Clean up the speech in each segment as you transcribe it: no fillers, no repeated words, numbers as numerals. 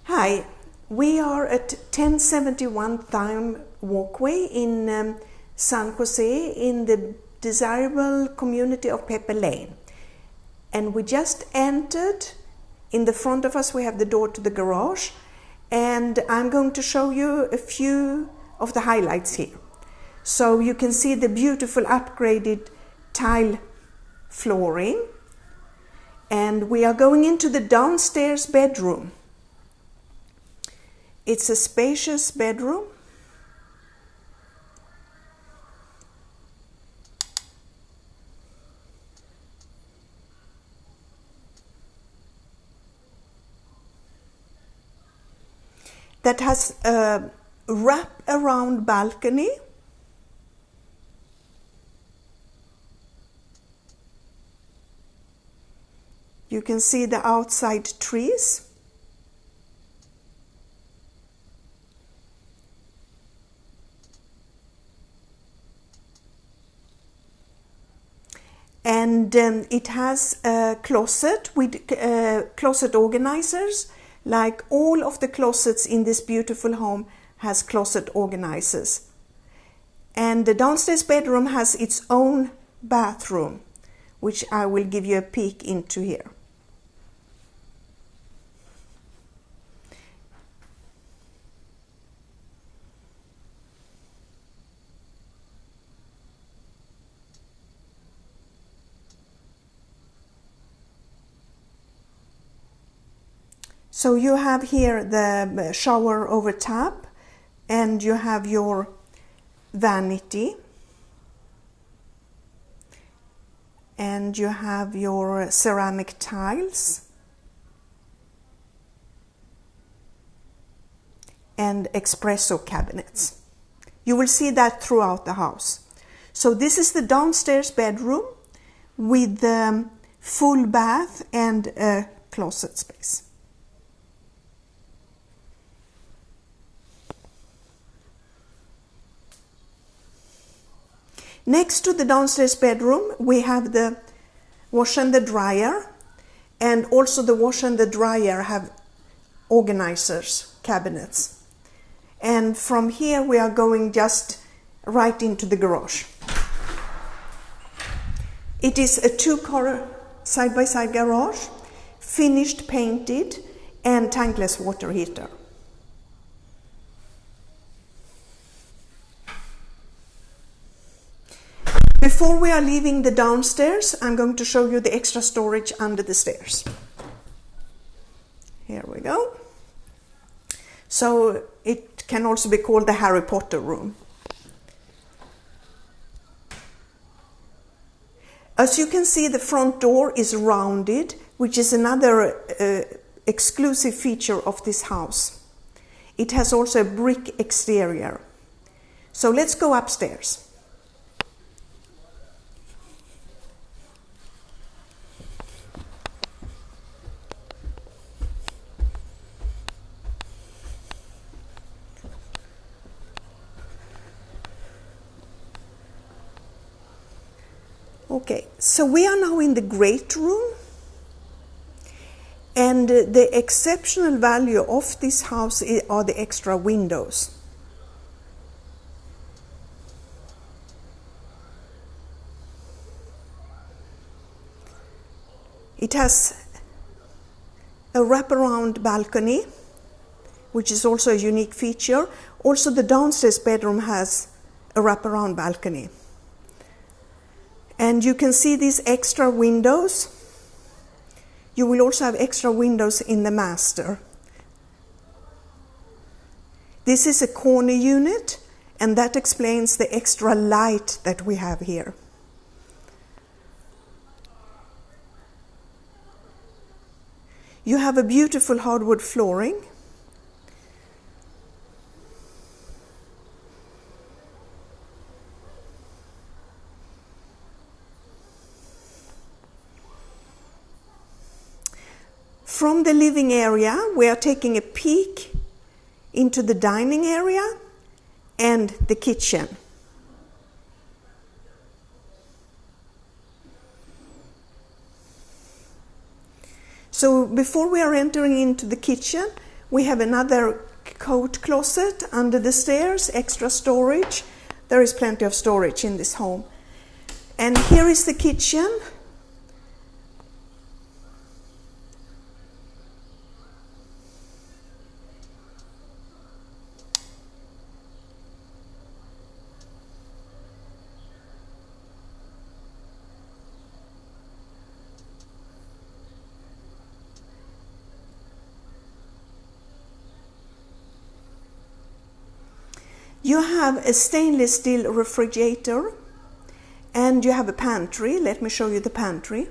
Hi, we are at 1071 Thyme Walkway in San Jose in the desirable community of Pepper Lane. And we just entered. In the front of us we have the door to the garage, and I'm going to show you a few of the highlights here. So you can see the beautiful upgraded tile flooring, and we are going into the downstairs bedroom. It's a spacious bedroom. That has a wrap-around balcony. You can see the outside trees. And it has a closet with closet organizers. Like all of the closets in this beautiful home has closet organizers. And the downstairs bedroom has its own bathroom, which I will give you a peek into here. So you have here the shower over tap, and you have your vanity, and you have your ceramic tiles and espresso cabinets. You will see that throughout the house. So this is the downstairs bedroom with the full bath and a closet space. Next to the downstairs bedroom, we have the washer and the dryer, and also the washer and the dryer have organizers, cabinets. And from here we are going just right into the garage. It is a two-car side-by-side garage, finished painted, and tankless water heater. Before we are leaving the downstairs, I'm going to show you the extra storage under the stairs. Here we go. So it can also be called the Harry Potter room. As you can see, the front door is rounded, which is another exclusive feature of this house. It has also a brick exterior. So let's go upstairs. Okay, so we are now in the great room, and the exceptional value of this house are the extra windows. It has a wraparound balcony, which is also a unique feature. Also, the downstairs bedroom has a wraparound balcony. And you can see these extra windows. You will also have extra windows in the master. This is a corner unit, and that explains the extra light that we have here. You have a beautiful hardwood flooring. From the living area, we are taking a peek into the dining area and the kitchen. So before we are entering into the kitchen, We have another coat closet under the stairs, extra storage. There is plenty of storage in this home. And here is the kitchen. You have a stainless steel refrigerator and you have a pantry. Let me show you the pantry.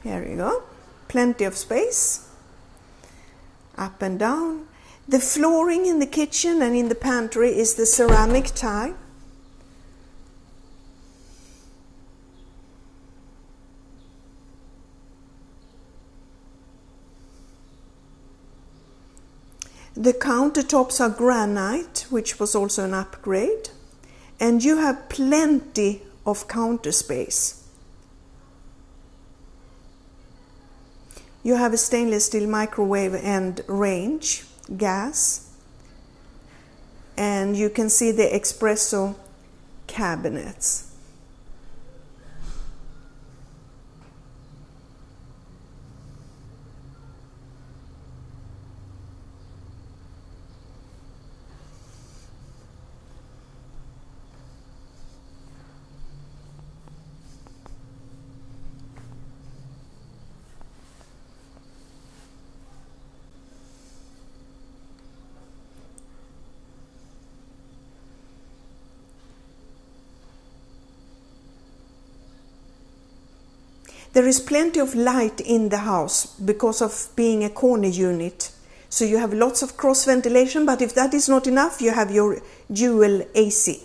Here you go. Plenty of space. Up and down. The flooring in the kitchen and in the pantry is the ceramic tile. The countertops are granite, which was also an upgrade. And you have plenty of counter space. You have a stainless steel microwave and range, gas. And you can see the espresso cabinets. There is plenty of light in the house because of being a corner unit. So you have lots of cross ventilation, but if that is not enough, you have your dual AC.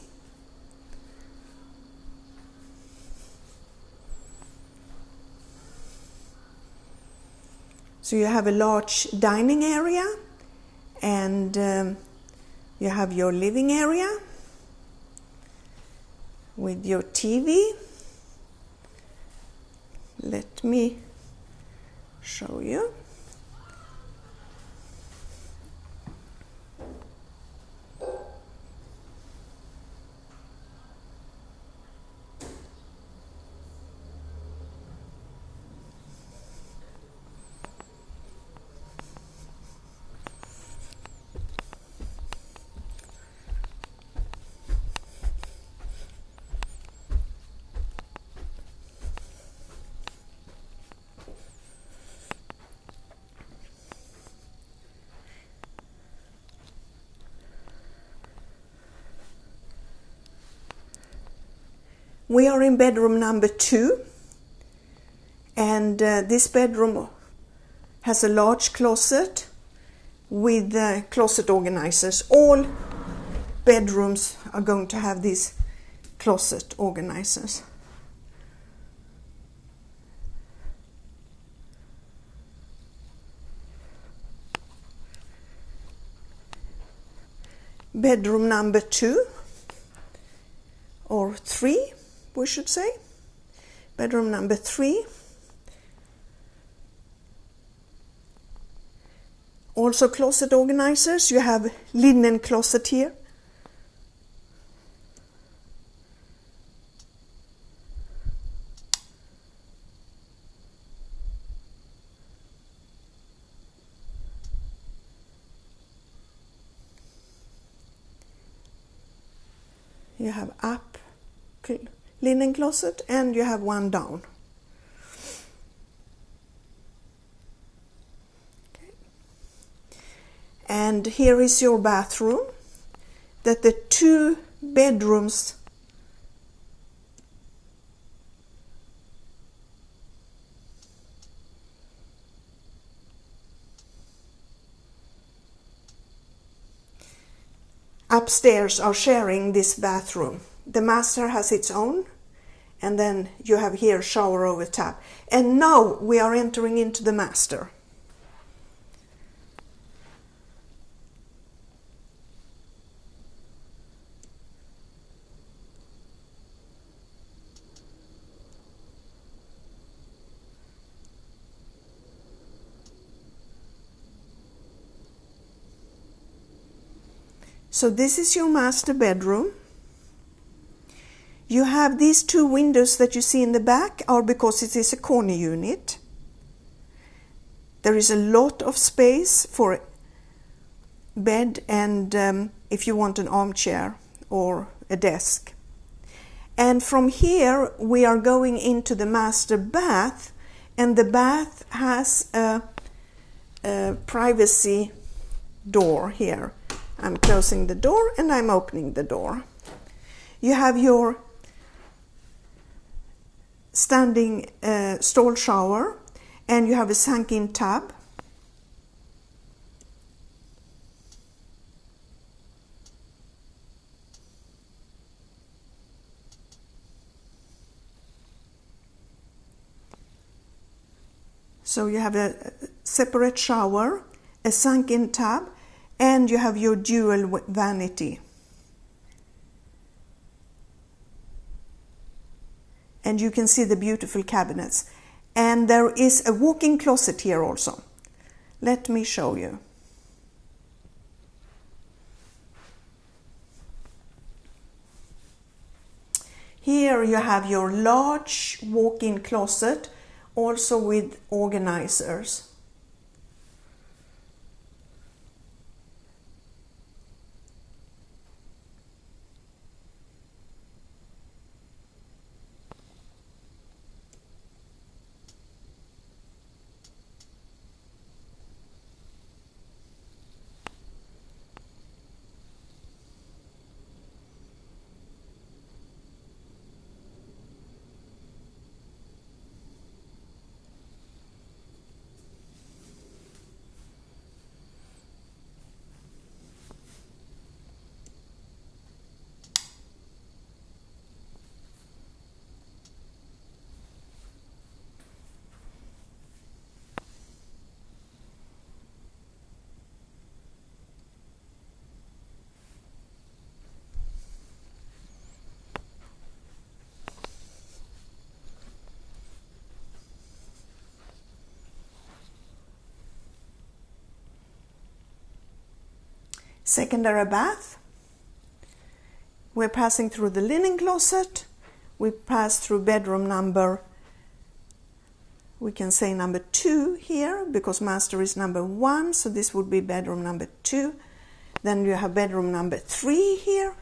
So you have a large dining area and you have your living area with your TV. Let me show you. We are in bedroom number 2, and this bedroom has a large closet with closet organizers. All bedrooms are going to have these closet organizers. Bedroom number 2 or 3. We should say. Bedroom number 3. Also closet organizers. You have linen closet here. You have up linen closet and you have one down. Okay. And here is your bathroom, that the 2 bedrooms upstairs are sharing this bathroom. The master has its own, and then you have here shower over tap. And now we are entering into the master. So this is your master bedroom. You have these two windows that you see in the back are because it is a corner unit. There is a lot of space for bed and if you want an armchair or a desk. And from here we are going into the master bath, and the bath has a privacy door here. I'm closing the door and I'm opening the door. You have your standing stall shower, and you have a sunk-in tub. So you have a separate shower, a sunk-in tub, and you have your dual vanity. And you can see the beautiful cabinets. And there is a walk-in closet here also. Let me show you. Here you have your large walk-in closet, also with organizers. Secondary bath. We're passing through the linen closet. We pass through bedroom number, we can say number 2 here, because master is number 1, so this would be bedroom number 2. Then you have bedroom number 3 here,